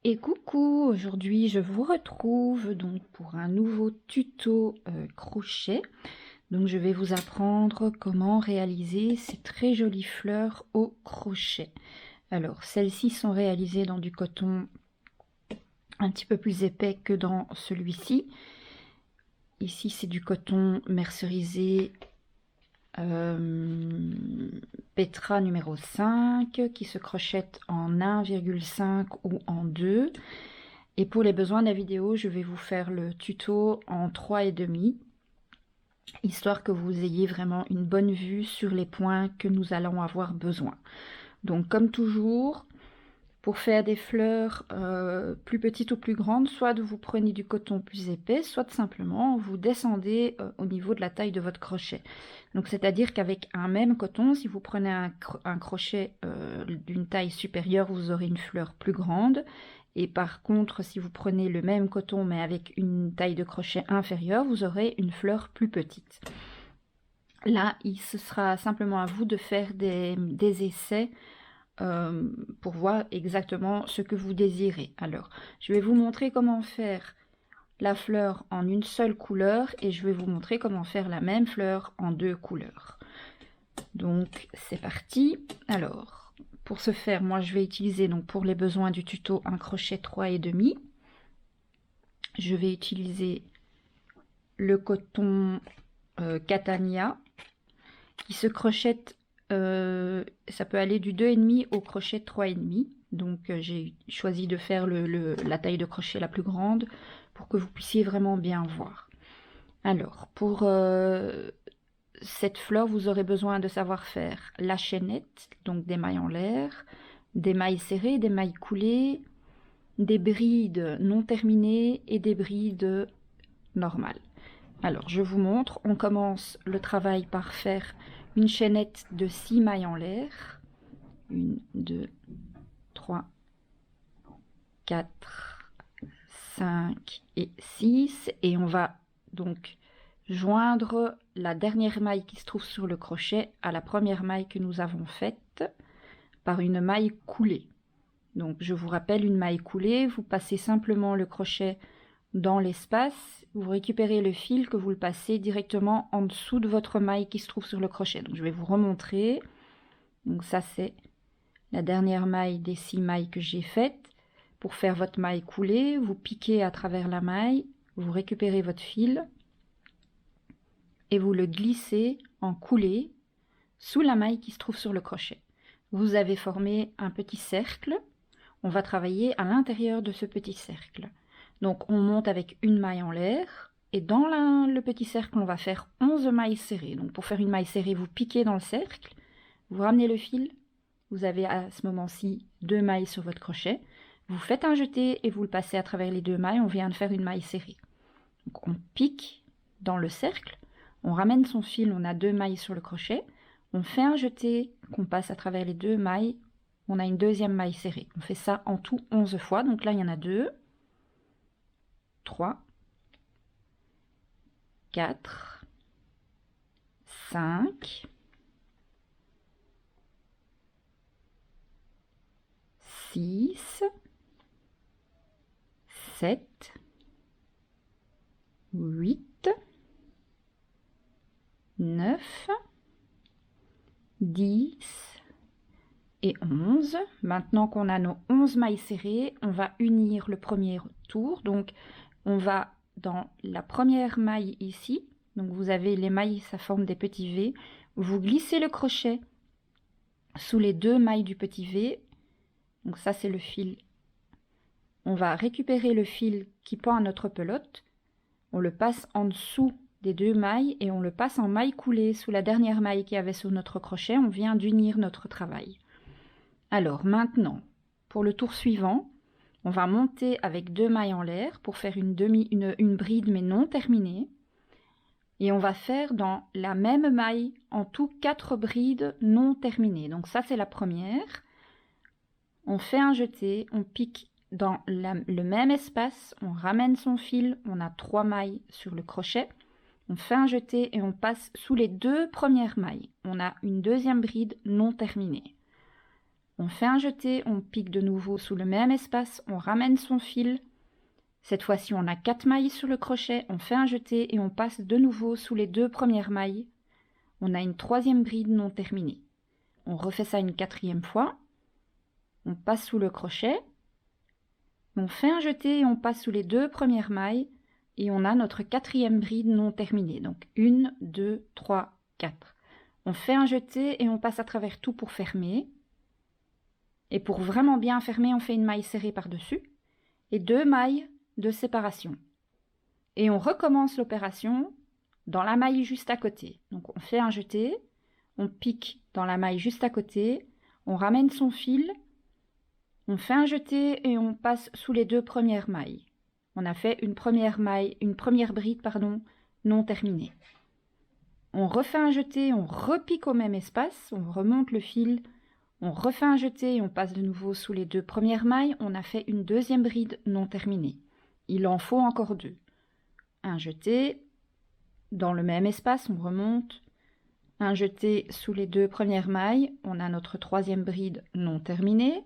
Et coucou, aujourd'hui je vous retrouve donc pour un nouveau tuto crochet. Donc je vais vous apprendre comment réaliser ces très jolies fleurs au crochet. Alors celles-ci sont réalisées dans du coton un petit peu plus épais que dans celui-ci. Ici c'est du coton mercerisé Petra numéro 5 qui se crochette en 1,5 ou en 2. Et pour les besoins de la vidéo, je vais vous faire le tuto en 3,5, histoire que vous ayez vraiment une bonne vue sur les points que nous allons avoir besoin. Donc comme toujours, pour faire des fleurs plus petites ou plus grandes, soit vous prenez du coton plus épais, soit simplement vous descendez au niveau de la taille de votre crochet. Donc c'est-à-dire qu'avec un même coton, si vous prenez un crochet d'une taille supérieure, vous aurez une fleur plus grande. Et par contre, si vous prenez le même coton mais avec une taille de crochet inférieure, vous aurez une fleur plus petite. Là, ce sera simplement à vous de faire des essais pour voir exactement ce que vous désirez. Alors, je vais vous montrer comment faire la fleur en une seule couleur et je vais vous montrer comment faire la même fleur en 2 couleurs. Donc, c'est parti. Alors, pour ce faire, moi, je vais utiliser donc pour les besoins du tuto un crochet 3,5. Je vais utiliser le coton Catania qui se crochette. Ça peut aller du 2,5 au crochet 3,5. Donc j'ai choisi de faire la taille de crochet la plus grande pour que vous puissiez vraiment bien voir. Alors pour cette fleur, vous aurez besoin de savoir faire la chaînette, donc des mailles en l'air, des mailles serrées, des mailles coulées, des brides non terminées et des brides normales. Alors je vous montre, on commence le travail par faire une chaînette de 6 mailles en l'air. 1, 2, 3, 4, 5 et 6. Et on va donc joindre la dernière maille qui se trouve sur le crochet à la première maille que nous avons faite par une maille coulée. Donc je vous rappelle, une maille coulée, vous passez simplement le crochet dans l'espace, vous récupérez le fil que vous le passez directement en dessous de votre maille qui se trouve sur le crochet. Donc je vais vous remontrer. Donc ça c'est la dernière maille des 6 mailles que j'ai faites. Pour faire votre maille coulée, vous piquez à travers la maille, vous récupérez votre fil et vous le glissez en coulée sous la maille qui se trouve sur le crochet. Vous avez formé un petit cercle. On va travailler à l'intérieur de ce petit cercle. Donc on monte avec une maille en l'air et dans le petit cercle on va faire 11 mailles serrées. Donc pour faire une maille serrée, vous piquez dans le cercle, vous ramenez le fil, vous avez à ce moment-ci 2 mailles sur votre crochet, vous faites un jeté et vous le passez à travers les 2 mailles, on vient de faire une maille serrée. Donc on pique dans le cercle, on ramène son fil, on a 2 mailles sur le crochet, on fait un jeté qu'on passe à travers les 2 mailles, on a une deuxième maille serrée. On fait ça en tout 11 fois, donc là il y en a 2, 3, 4, 5, 6, 7, 8, 9, 10 et 11. Maintenant qu'on a nos 11 mailles serrées, on va unir le premier tour. Donc on va dans la première maille ici, donc vous avez les mailles, ça forme des petits V, vous glissez le crochet sous les 2 mailles du petit V, donc ça c'est le fil. On va récupérer le fil qui pend à notre pelote, on le passe en dessous des 2 mailles et on le passe en maille coulée sous la dernière maille qu'il y avait sur notre crochet, on vient d'unir notre travail. Alors maintenant, pour le tour suivant, on va monter avec 2 mailles en l'air pour faire une bride mais non terminée. Et on va faire dans la même maille en tout 4 brides non terminées. Donc ça c'est la première. On fait un jeté, on pique dans le même espace, on ramène son fil, on a 3 mailles sur le crochet. On fait un jeté et on passe sous les 2 premières mailles. On a une deuxième bride non terminée. On fait un jeté, on pique de nouveau sous le même espace, on ramène son fil. Cette fois-ci, on a 4 mailles sur le crochet, on fait un jeté et on passe de nouveau sous les 2 premières mailles. On a une troisième bride non terminée. On refait ça une quatrième fois. On passe sous le crochet. On fait un jeté et on passe sous les 2 premières mailles. Et on a notre quatrième bride non terminée. Donc 1, 2, 3, 4. On fait un jeté et on passe à travers tout pour fermer. Et pour vraiment bien fermer, on fait une maille serrée par-dessus. Et 2 mailles de séparation. Et on recommence l'opération dans la maille juste à côté. Donc on fait un jeté, on pique dans la maille juste à côté, on ramène son fil, on fait un jeté et on passe sous les 2 premières mailles. On a fait une première bride, non terminée. On refait un jeté, on repique au même espace, on remonte le fil, on refait un jeté et on passe de nouveau sous les 2 premières mailles. On a fait une deuxième bride non terminée. Il en faut encore 2. Un jeté, dans le même espace, on remonte. Un jeté sous les 2 premières mailles, on a notre troisième bride non terminée.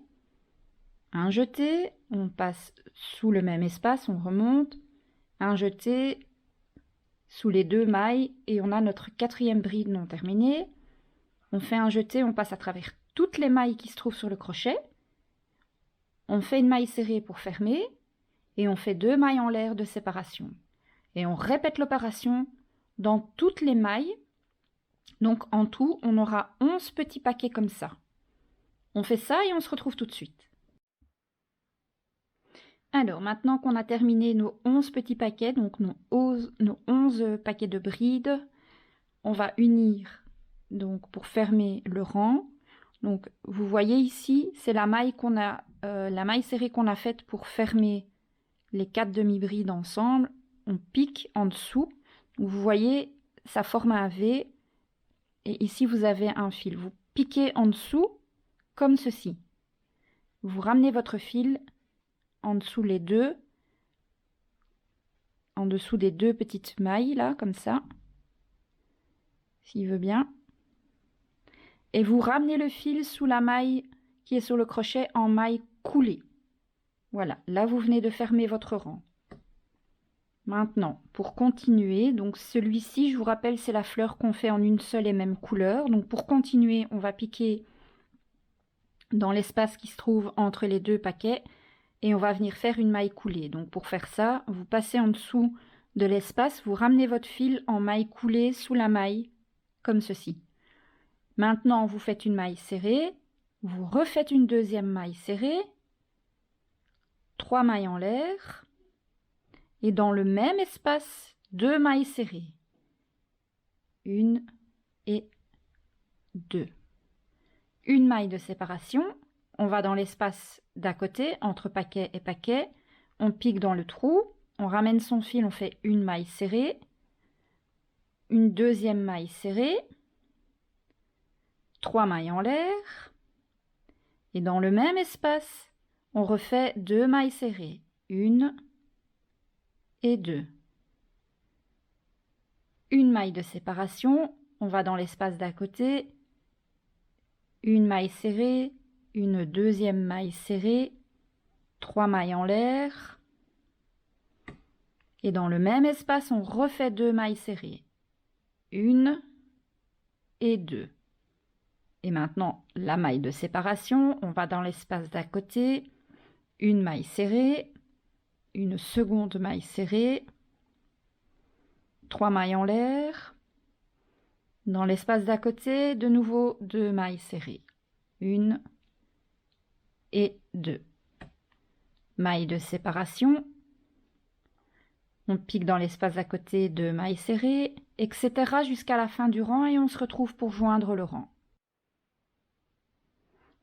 Un jeté, on passe sous le même espace, on remonte. Un jeté sous les 2 mailles et on a notre quatrième bride non terminée. On fait un jeté, on passe à travers toutes les mailles qui se trouvent sur le crochet. On fait une maille serrée pour fermer et on fait 2 mailles en l'air de séparation. Et on répète l'opération dans toutes les mailles. Donc en tout, on aura 11 petits paquets comme ça. On fait ça et on se retrouve tout de suite. Alors maintenant qu'on a terminé nos 11 petits paquets, donc nos 11 paquets de brides, on va unir donc pour fermer le rang. Donc vous voyez ici, c'est la maille la maille serrée qu'on a faite pour fermer les 4 demi-brides ensemble. On pique en dessous. Vous voyez, ça forme un V. Et ici, vous avez un fil. Vous piquez en dessous, comme ceci. Vous ramenez votre fil en dessous en dessous des 2 petites mailles, là, comme ça. S'il veut bien. Et vous ramenez le fil sous la maille qui est sur le crochet en maille coulée. Voilà, là, vous venez de fermer votre rang. Maintenant, pour continuer, donc celui-ci, je vous rappelle, c'est la fleur qu'on fait en une seule et même couleur. Donc pour continuer, on va piquer dans l'espace qui se trouve entre les 2 paquets et on va venir faire une maille coulée. Donc pour faire ça, vous passez en dessous de l'espace, vous ramenez votre fil en maille coulée sous la maille, comme ceci. Maintenant, vous faites une maille serrée, vous refaites une deuxième maille serrée, 3 mailles en l'air. Et dans le même espace, 2 mailles serrées. 1 et 2. Une maille de séparation. On va dans l'espace d'à côté, entre paquet et paquet. On pique dans le trou. On ramène son fil, on fait une maille serrée. Une deuxième maille serrée. 3 mailles en l'air. Et dans le même espace, on refait 2 mailles serrées. 1 et 2. Une maille de séparation, on va dans l'espace d'à côté, une maille serrée, une deuxième maille serrée, 3 mailles en l'air, et dans le même espace, on refait 2 mailles serrées, 1 et 2. Et maintenant, la maille de séparation, on va dans l'espace d'à côté, une maille serrée, une seconde maille serrée, 3 mailles en l'air, dans l'espace d'à côté, de nouveau 2 mailles serrées, 1 et 2. Maille de séparation, on pique dans l'espace d'à côté, 2 mailles serrées, etc. jusqu'à la fin du rang et on se retrouve pour joindre le rang.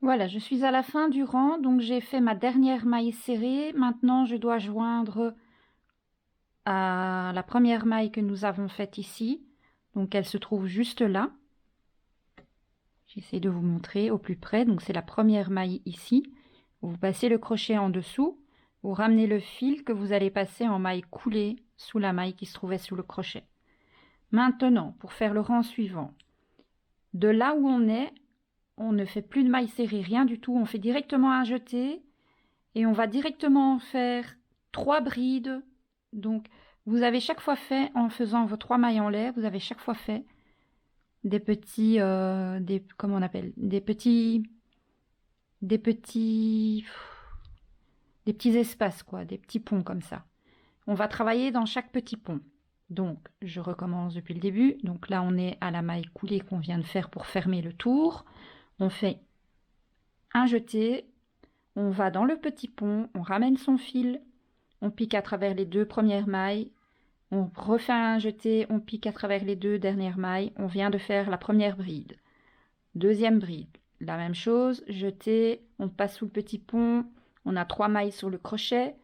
Voilà, je suis à la fin du rang, donc j'ai fait ma dernière maille serrée. Maintenant, je dois joindre à la première maille que nous avons faite ici. Donc, elle se trouve juste là. J'essaie de vous montrer au plus près. Donc, c'est la première maille ici. Vous passez le crochet en dessous. Vous ramenez le fil que vous allez passer en maille coulée sous la maille qui se trouvait sous le crochet. Maintenant, pour faire le rang suivant, de là où on est, on ne fait plus de mailles serrées, rien du tout. On fait directement un jeté et on va directement faire 3 brides. Donc, vous avez chaque fois fait, en faisant vos 3 mailles en l'air, vous avez chaque fois fait des petits, comment on appelle, des petits espaces, quoi, des petits ponts comme ça. On va travailler dans chaque petit pont. Donc, je recommence depuis le début. Donc là, on est à la maille coulée qu'on vient de faire pour fermer le tour. On fait un jeté, on va dans le petit pont, on ramène son fil, on pique à travers les 2 premières mailles, on refait un jeté, on pique à travers les 2 dernières mailles, on vient de faire la première bride. Deuxième bride, la même chose, jeté, on passe sous le petit pont, on a 3 mailles sur le crochet,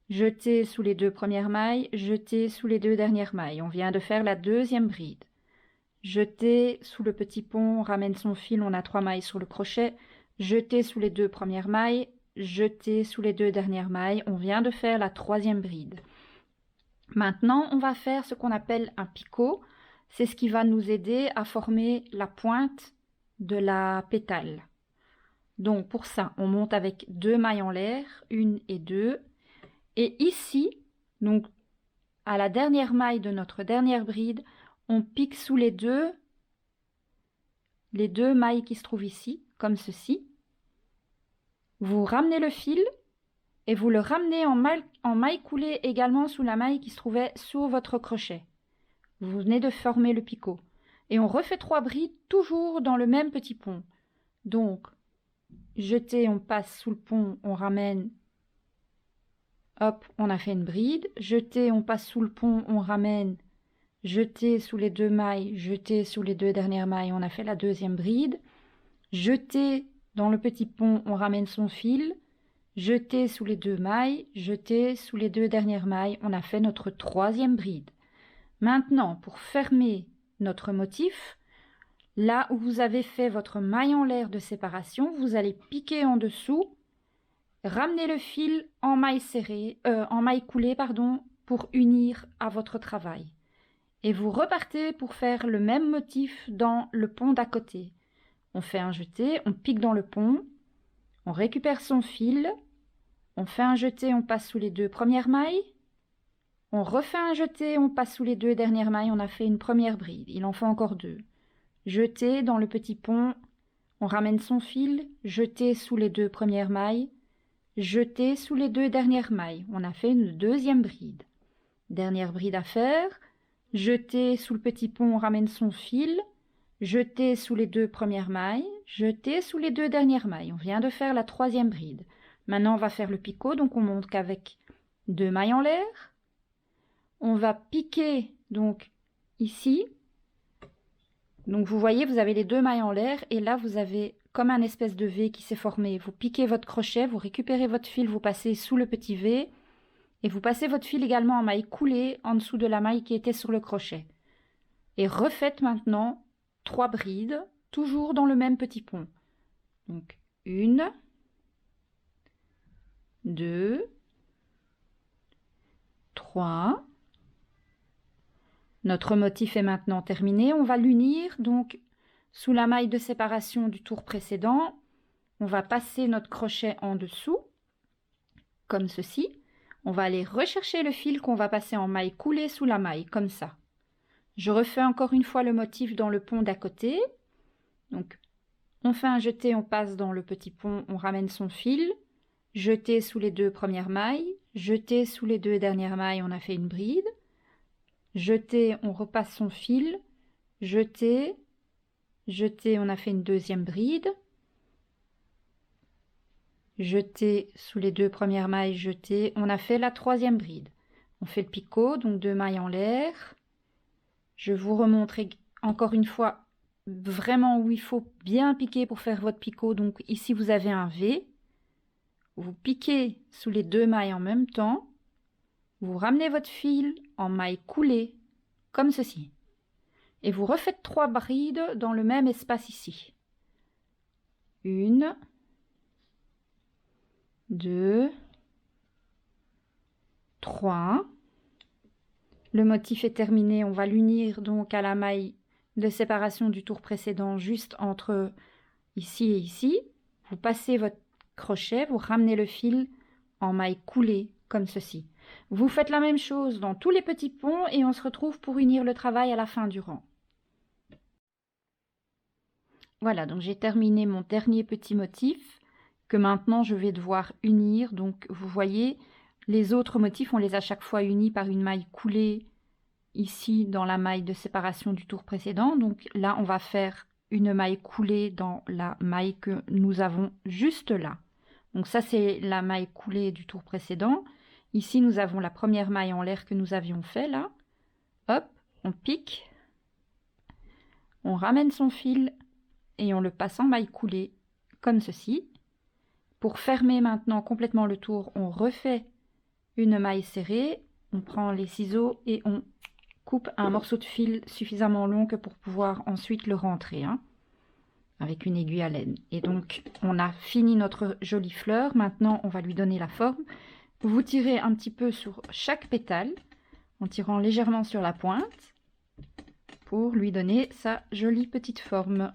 jeté sous les 2 premières mailles, jeté sous les 2 dernières mailles. On vient de faire la deuxième bride. Jeté sous le petit pont, on ramène son fil, on a 3 mailles sur le crochet, jeté sous les 2 premières mailles, jeté sous les 2 dernières mailles. On vient de faire la troisième bride. Maintenant, on va faire ce qu'on appelle un picot. C'est ce qui va nous aider à former la pointe de la pétale. Donc pour ça, on monte avec 2 mailles en l'air, 1 et 2. Et ici, donc à la dernière maille de notre dernière bride, on pique sous les deux mailles qui se trouvent ici, comme ceci. Vous ramenez le fil et vous le ramenez en maille coulée également sous la maille qui se trouvait sous votre crochet. Vous venez de former le picot. Et on refait 3 brides, toujours dans le même petit pont. Donc, jeté, on passe sous le pont, on ramène. Hop, on a fait une bride. Jeté, on passe sous le pont, on ramène. Jeté sous les 2 mailles, jeté sous les 2 dernières mailles, on a fait la deuxième bride. Jeté dans le petit pont, on ramène son fil. Jeté sous les 2 mailles, jeté sous les 2 dernières mailles, on a fait notre troisième bride. Maintenant, pour fermer notre motif, là où vous avez fait votre maille en l'air de séparation, vous allez piquer en dessous, ramener le fil en maille serrée, en maille coulée, pardon, pour unir à votre travail. Et vous repartez pour faire le même motif dans le pont d'à côté. On fait un jeté, on pique dans le pont, on récupère son fil, on fait un jeté, on passe sous les 2 premières mailles, on refait un jeté, on passe sous les 2 dernières mailles, on a fait une première bride, il en faut encore 2. Jeté dans le petit pont, on ramène son fil, jeté sous les 2 premières mailles, jeté sous les 2 dernières mailles, on a fait une deuxième bride. Dernière bride à faire. Jeté sous le petit pont, on ramène son fil, jeté sous les 2 premières mailles, jeté sous les 2 dernières mailles. On vient de faire la troisième bride. Maintenant, on va faire le picot, donc on monte qu'avec 2 mailles en l'air. On va piquer, donc ici. Donc vous voyez, vous avez les 2 mailles en l'air, et là, vous avez comme un espèce de V qui s'est formé. Vous piquez votre crochet, vous récupérez votre fil, vous passez sous le petit V, et vous passez votre fil également en maille coulée en dessous de la maille qui était sur le crochet. Et refaites maintenant 3 brides, toujours dans le même petit pont. Donc 1, 2, 3. Notre motif est maintenant terminé. On va l'unir donc sous la maille de séparation du tour précédent. On va passer notre crochet en dessous, comme ceci. On va aller rechercher le fil qu'on va passer en maille coulée sous la maille, comme ça. Je refais encore une fois le motif dans le pont d'à côté. Donc, on fait un jeté, on passe dans le petit pont, on ramène son fil. Jeté sous les 2 premières mailles. Jeté sous les 2 dernières mailles, on a fait une bride. Jeté, on repasse son fil. Jeté, jeté, on a fait une deuxième bride. Jeté sous les 2 premières mailles, jeté, on a fait la troisième bride. On fait le picot, donc 2 mailles en l'air. Je vous remontre encore une fois vraiment où il faut bien piquer pour faire votre picot. Donc ici vous avez un V. Vous piquez sous les 2 mailles en même temps. Vous ramenez votre fil en maille coulée, comme ceci. Et vous refaites 3 brides dans le même espace ici. 1, 2, 3. Le motif est terminé, on va l'unir donc à la maille de séparation du tour précédent, juste entre ici et ici, vous passez votre crochet, vous ramenez le fil en maille coulée, comme ceci. Vous faites la même chose dans tous les petits ponts et on se retrouve pour unir le travail à la fin du rang. Voilà, donc j'ai terminé mon dernier petit motif que maintenant je vais devoir unir. Donc vous voyez, les autres motifs, on les a chaque fois unis par une maille coulée ici dans la maille de séparation du tour précédent. Donc là, on va faire une maille coulée dans la maille que nous avons juste là. Donc ça, c'est la maille coulée du tour précédent. Ici, nous avons la première maille en l'air que nous avions fait là. Hop, on pique, on ramène son fil et on le passe en maille coulée comme ceci. Pour fermer maintenant complètement le tour, on refait une maille serrée, on prend les ciseaux et on coupe un morceau de fil suffisamment long que pour pouvoir ensuite le rentrer, hein, avec une aiguille à laine. Et donc on a fini notre jolie fleur. Maintenant on va lui donner la forme. Vous tirez un petit peu sur chaque pétale en tirant légèrement sur la pointe pour lui donner sa jolie petite forme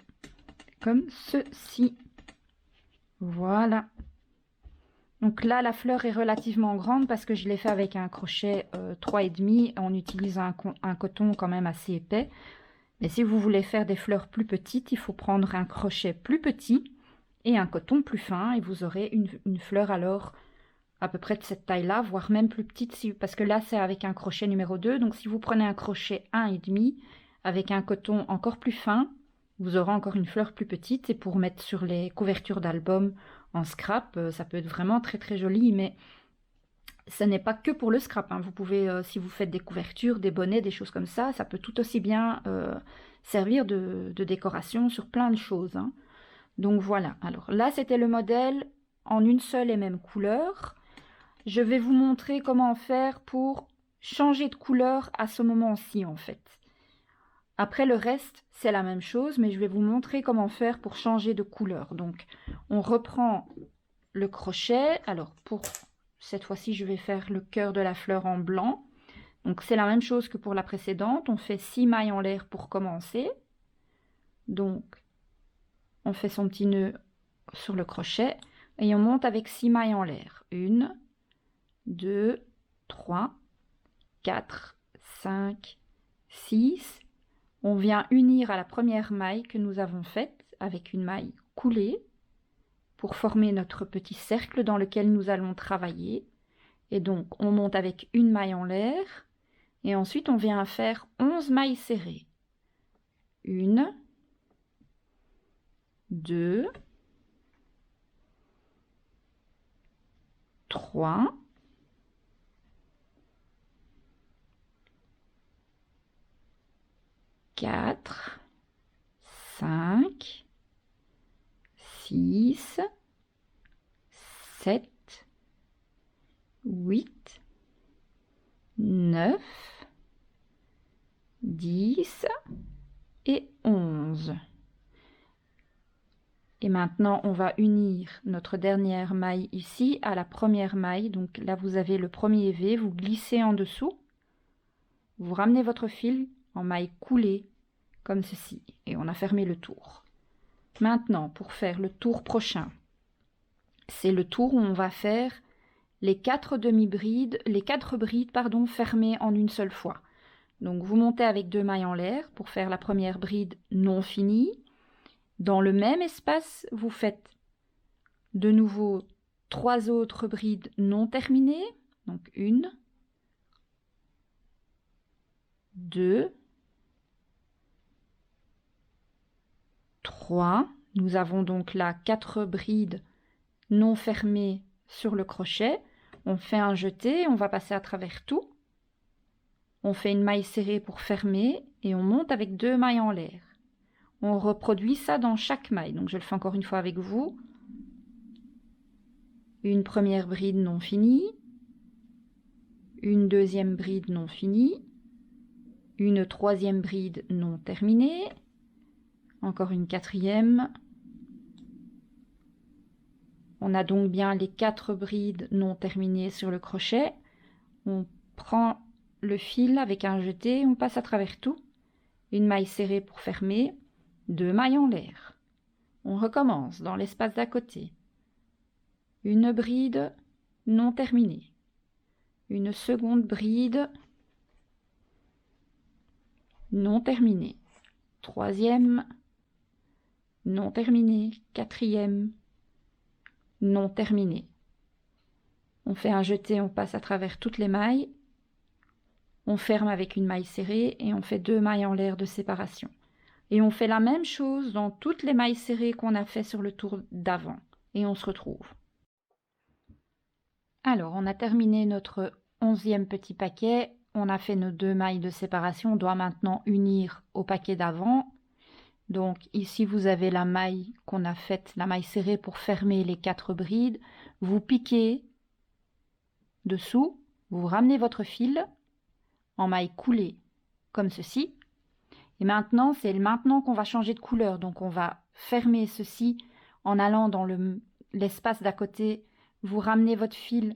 comme ceci. Voilà. Donc là, la fleur est relativement grande parce que je l'ai fait avec un crochet 3,5. On utilise un coton quand même assez épais. Mais si vous voulez faire des fleurs plus petites, il faut prendre un crochet plus petit et un coton plus fin. Et vous aurez une fleur alors à peu près de cette taille-là, voire même plus petite. Parce que là, c'est avec un crochet numéro 2. Donc si vous prenez un crochet 1,5 avec un coton encore plus fin, vous aurez encore une fleur plus petite. Et pour mettre sur les couvertures d'albums en scrap, ça peut être vraiment très très joli, mais ce n'est pas que pour le scrap, hein. Vous pouvez, si vous faites des couvertures, des bonnets, des choses comme ça peut tout aussi bien servir de décoration sur plein de choses, hein. Donc voilà, alors là c'était le modèle en une seule et même couleur. Je vais vous montrer comment faire pour changer de couleur à ce moment-ci en fait. Après le reste, c'est la même chose, mais je vais vous montrer comment faire pour changer de couleur. Donc, on reprend le crochet. Alors, pour cette fois-ci, je vais faire le cœur de la fleur en blanc. Donc, c'est la même chose que pour la précédente. On fait 6 mailles en l'air pour commencer. Donc, on fait son petit nœud sur le crochet et on monte avec 6 mailles en l'air. 1, 2, 3, 4, 5, 6... On vient unir à la première maille que nous avons faite avec une maille coulée pour former notre petit cercle dans lequel nous allons travailler. Et donc, on monte avec une maille en l'air et ensuite on vient faire 11 mailles serrées. 1, 2, 3, 4, 5, 6, 7, 8, 9, 10 et 11. Et maintenant, on va unir notre dernière maille ici à la première maille. Donc là, vous avez le premier V, vous glissez en dessous, vous ramenez votre fil en maille coulée comme ceci et on a fermé le tour. Maintenant, pour faire le tour prochain, c'est le tour où on va faire les 4 demi-brides, les 4 brides pardon, fermées en une seule fois. Donc vous montez avec 2 mailles en l'air pour faire la première bride non finie. Dans le même espace, vous faites de nouveau 3 autres brides non terminées. Donc 1, 2, 3. Nous avons donc là 4 brides non fermées sur le crochet. On fait un jeté, on va passer à travers tout. On fait une maille serrée pour fermer et on monte avec 2 mailles en l'air. On reproduit ça dans chaque maille. Donc je le fais encore une fois avec vous. Une première bride non finie. Une deuxième bride non finie. Une troisième bride non terminée. Encore une quatrième. On a donc bien les 4 brides non terminées sur le crochet. On prend le fil avec un jeté, on passe à travers tout. Une maille serrée pour fermer, 2 mailles en l'air. On recommence dans l'espace d'à côté. Une bride non terminée. Une seconde bride non terminée. Troisième non terminée. Quatrième non terminée. On fait un jeté, on passe à travers toutes les mailles. On ferme avec une maille serrée et on fait 2 mailles en l'air de séparation. Et on fait la même chose dans toutes les mailles serrées qu'on a fait sur le tour d'avant. Et on se retrouve. Alors, on a terminé notre 11e petit paquet. On a fait nos 2 mailles de séparation. On doit maintenant unir au paquet d'avant. Donc ici, vous avez la maille qu'on a faite, la maille serrée pour fermer les 4 brides. Vous piquez dessous. Vous ramenez votre fil en maille coulée comme ceci. Et maintenant, c'est maintenant qu'on va changer de couleur. Donc on va fermer ceci en allant dans l'espace d'à côté. Vous ramenez votre fil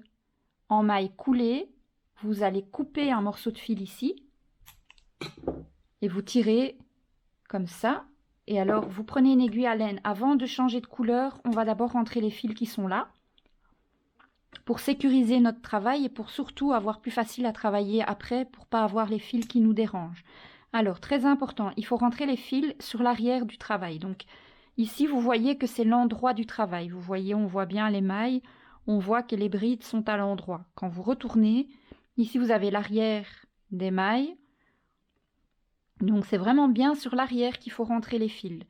en maille coulée. Vous allez couper un morceau de fil ici. Et vous tirez comme ça. Et alors, vous prenez une aiguille à laine. Avant de changer de couleur, on va d'abord rentrer les fils qui sont là. Pour sécuriser notre travail et pour surtout avoir plus facile à travailler après, pour ne pas avoir les fils qui nous dérangent. Alors, très important, il faut rentrer les fils sur l'arrière du travail. Donc, ici, vous voyez que c'est l'endroit du travail. Vous voyez, on voit bien les mailles. On voit que les brides sont à l'endroit. Quand vous retournez, ici, vous avez l'arrière des mailles. Donc, c'est vraiment bien sur l'arrière qu'il faut rentrer les fils.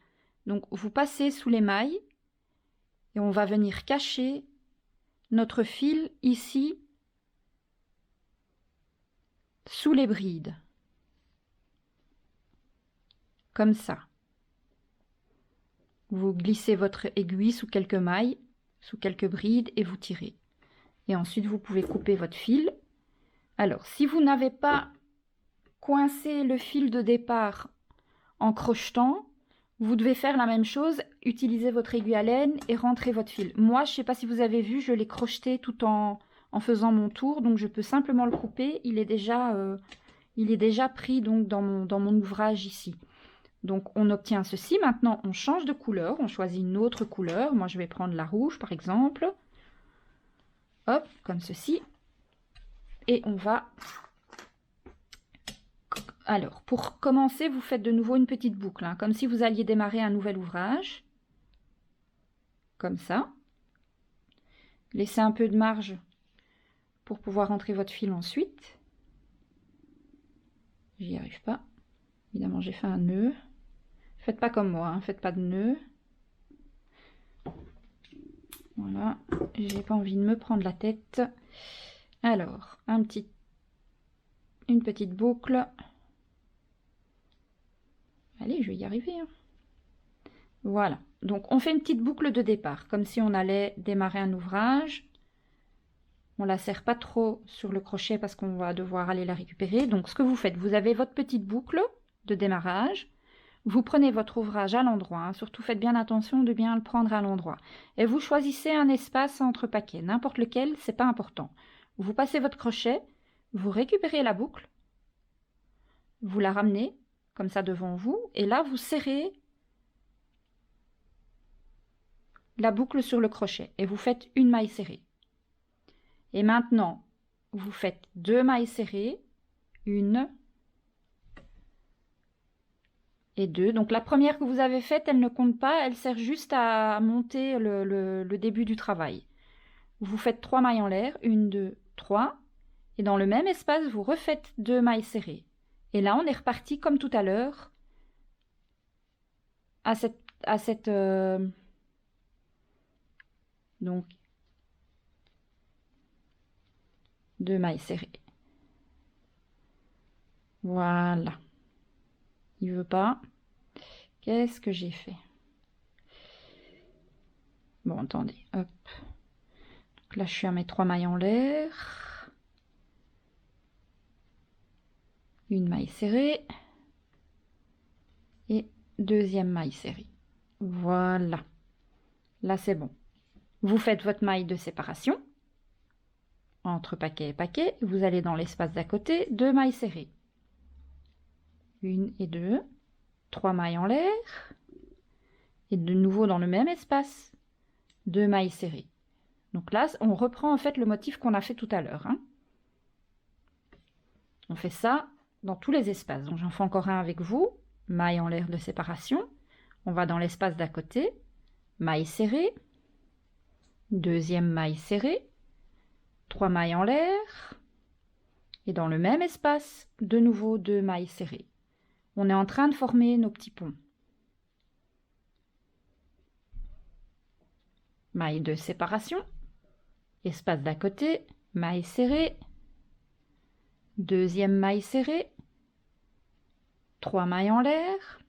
Donc, vous passez sous les mailles et on va venir cacher notre fil ici sous les brides. Comme ça. Vous glissez votre aiguille sous quelques mailles, sous quelques brides et vous tirez. Et ensuite, vous pouvez couper votre fil. Alors, si vous n'avez pas coincé le fil de départ en crochetant, vous devez faire la même chose, utiliser votre aiguille à laine et rentrer votre fil. Moi, je ne sais pas si vous avez vu, je l'ai crocheté tout en faisant mon tour, donc je peux simplement le couper. Il est déjà pris donc, dans mon ouvrage ici. Donc, on obtient ceci. Maintenant, on change de couleur, on choisit une autre couleur. Moi, je vais prendre la rouge, par exemple. Hop, comme ceci. Et on va... Alors, pour commencer, vous faites de nouveau une petite boucle, hein, comme si vous alliez démarrer un nouvel ouvrage. Comme ça. Laissez un peu de marge pour pouvoir rentrer votre fil ensuite. J'y arrive pas. Évidemment, j'ai fait un nœud. Faites pas comme moi, hein, faites pas de nœud. Voilà, j'ai pas envie de me prendre la tête. Alors, une petite boucle. Allez, je vais y arriver. Hein. Voilà, donc on fait une petite boucle de départ, comme si on allait démarrer un ouvrage. On la serre pas trop sur le crochet parce qu'on va devoir aller la récupérer. Donc ce que vous faites, vous avez votre petite boucle de démarrage. Vous prenez votre ouvrage à l'endroit, hein, surtout faites bien attention de bien le prendre à l'endroit. Et vous choisissez un espace entre paquets, n'importe lequel, c'est pas important. Vous passez votre crochet, vous récupérez la boucle, vous la ramenez comme ça devant vous, et là vous serrez la boucle sur le crochet et vous faites une maille serrée. Et maintenant, vous faites 2 mailles serrées, 1 et 2. Donc la première que vous avez faite, elle ne compte pas, elle sert juste à monter le début du travail. Vous faites 3 mailles en l'air, 1, 2, 3. Et dans le même espace, vous refaites 2 mailles serrées. Et là, on est reparti comme tout à l'heure donc 2 mailles serrées. Voilà. Il veut pas. Qu'est-ce que j'ai fait? Bon, attendez. Hop. Donc là, je suis à mes 3 mailles en l'air. Une maille serrée. Et deuxième maille serrée. Voilà. Là, c'est bon. Vous faites votre maille de séparation. Entre paquet et paquet. Vous allez dans l'espace d'à côté. 2 mailles serrées. 1 et 2. 3 mailles en l'air. Et de nouveau dans le même espace, 2 mailles serrées. Donc là, on reprend en fait le motif qu'on a fait tout à l'heure, hein. On fait ça dans tous les espaces. Donc j'en fais encore un avec vous, maille en l'air de séparation. On va dans l'espace d'à côté, maille serrée, deuxième maille serrée, 3 mailles en l'air, et dans le même espace, de nouveau 2 mailles serrées. On est en train de former nos petits ponts. Maille de séparation, espace d'à côté, maille serrée, deuxième maille serrée, 3 mailles en l'air,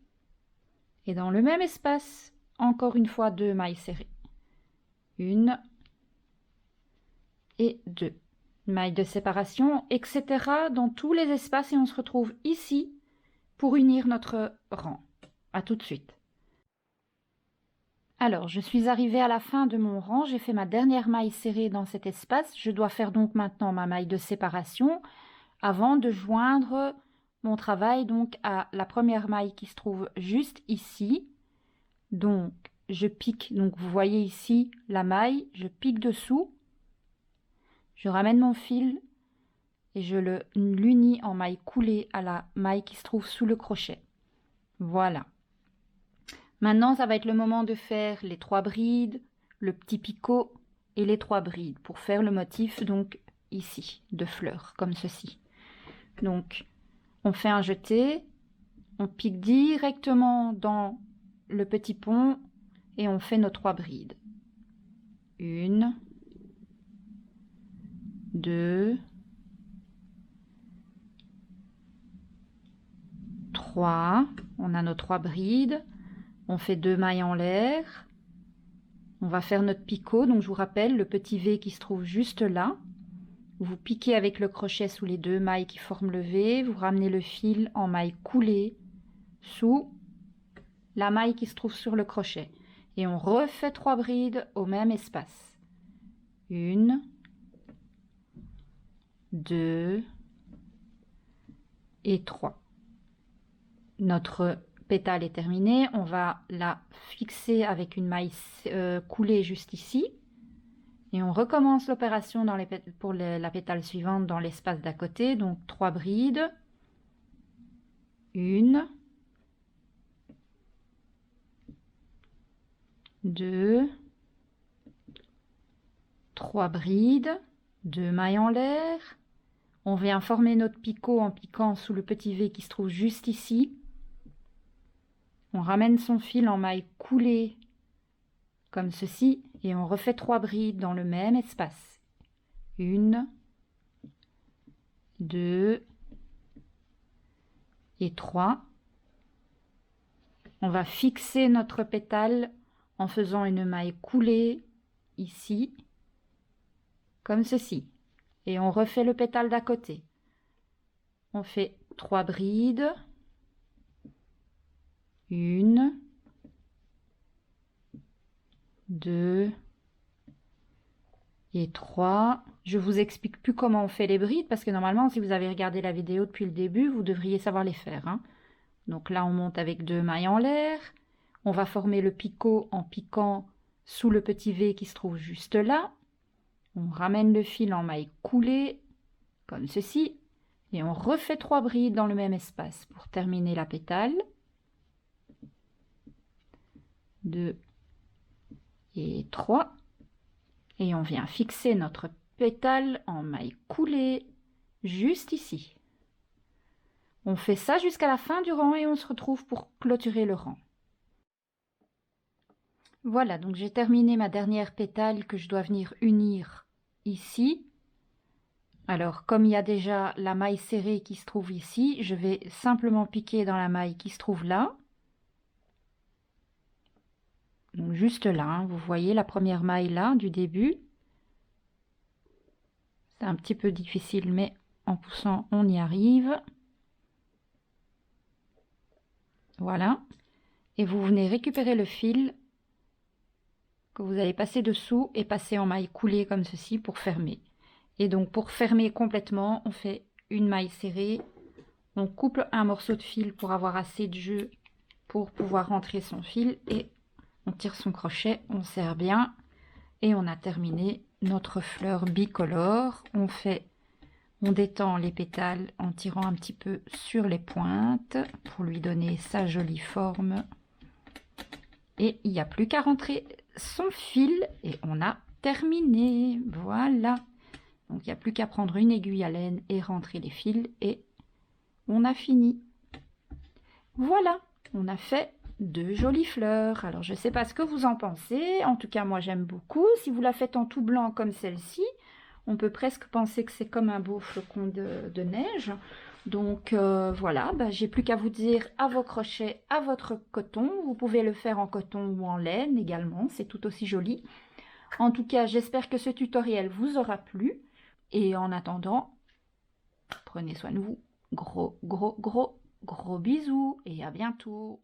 et dans le même espace, encore une fois 2 mailles serrées. 1 et 2. Maille de séparation, etc. dans tous les espaces et on se retrouve ici pour unir notre rang. À tout de suite. Alors, je suis arrivée à la fin de mon rang, j'ai fait ma dernière maille serrée dans cet espace. Je dois faire donc maintenant ma maille de séparation avant de joindre mon travail donc à la première maille qui se trouve juste ici. Donc, je pique, donc vous voyez ici la maille, je pique dessous, je ramène mon fil et je l'unis en maille coulée à la maille qui se trouve sous le crochet. Voilà. Maintenant, ça va être le moment de faire les 3 brides, le petit picot et les 3 brides pour faire le motif donc ici de fleurs comme ceci. Donc, on fait un jeté, on pique directement dans le petit pont et on fait nos 3 brides. 1, 2, 3. On a nos 3 brides. On fait 2 mailles en l'air. On va faire notre picot. Donc je vous rappelle le petit V qui se trouve juste là. Vous piquez avec le crochet sous les 2 mailles qui forment le V. Vous ramenez le fil en maille coulée sous la maille qui se trouve sur le crochet. Et on refait 3 brides au même espace. 1, 2 et 3. Notre pétale est terminée. On va la fixer avec une maille coulée juste ici. Et on recommence l'opération pour la pétale suivante dans l'espace d'à côté. Donc 3 brides. 1, 2, 3 brides, 2 mailles en l'air. On vient former notre picot en piquant sous le petit V qui se trouve juste ici. On ramène son fil en maille coulée comme ceci et on refait 3 brides dans le même espace. 1, 2 et 3. On va fixer notre pétale en faisant une maille coulée ici, comme ceci. Et on refait le pétale d'à côté. On fait 3 brides. 1, 2 et 3. Je vous explique plus comment on fait les brides parce que normalement, si vous avez regardé la vidéo depuis le début, vous devriez savoir les faire, hein. Donc là, on monte avec 2 mailles en l'air. On va former le picot en piquant sous le petit V qui se trouve juste là. On ramène le fil en maille coulée, comme ceci. Et on refait 3 brides dans le même espace pour terminer la pétale. 2 et 3. Et on vient fixer notre pétale en maille coulée juste ici. On fait ça jusqu'à la fin du rang et on se retrouve pour clôturer le rang. Voilà, donc j'ai terminé ma dernière pétale que je dois venir unir ici. Alors, comme il y a déjà la maille serrée qui se trouve ici, je vais simplement piquer dans la maille qui se trouve là. Donc juste là, hein, vous voyez la première maille là du début. C'est un petit peu difficile, mais en poussant, on y arrive. Voilà. Et vous venez récupérer le fil que vous allez passer dessous et passer en maille coulée comme ceci pour fermer. Et donc pour fermer complètement, on fait une maille serrée. On coupe un morceau de fil pour avoir assez de jeu pour pouvoir rentrer son fil et On tire son crochet, on serre bien et on a terminé notre fleur bicolore. On détend les pétales en tirant un petit peu sur les pointes pour lui donner sa jolie forme. Et il n'y a plus qu'à rentrer son fil et on a terminé. Voilà. Donc il n'y a plus qu'à prendre une aiguille à laine et rentrer les fils et on a fini. Voilà, on a fait 2 jolies fleurs. Alors je ne sais pas ce que vous en pensez. En tout cas, moi j'aime beaucoup. Si vous la faites en tout blanc comme celle-ci, on peut presque penser que c'est comme un beau flocon de neige. Donc voilà, j'ai plus qu'à vous dire à vos crochets, à votre coton. Vous pouvez le faire en coton ou en laine également, c'est tout aussi joli. En tout cas, j'espère que ce tutoriel vous aura plu. Et en attendant, prenez soin de vous. Gros bisous et à bientôt.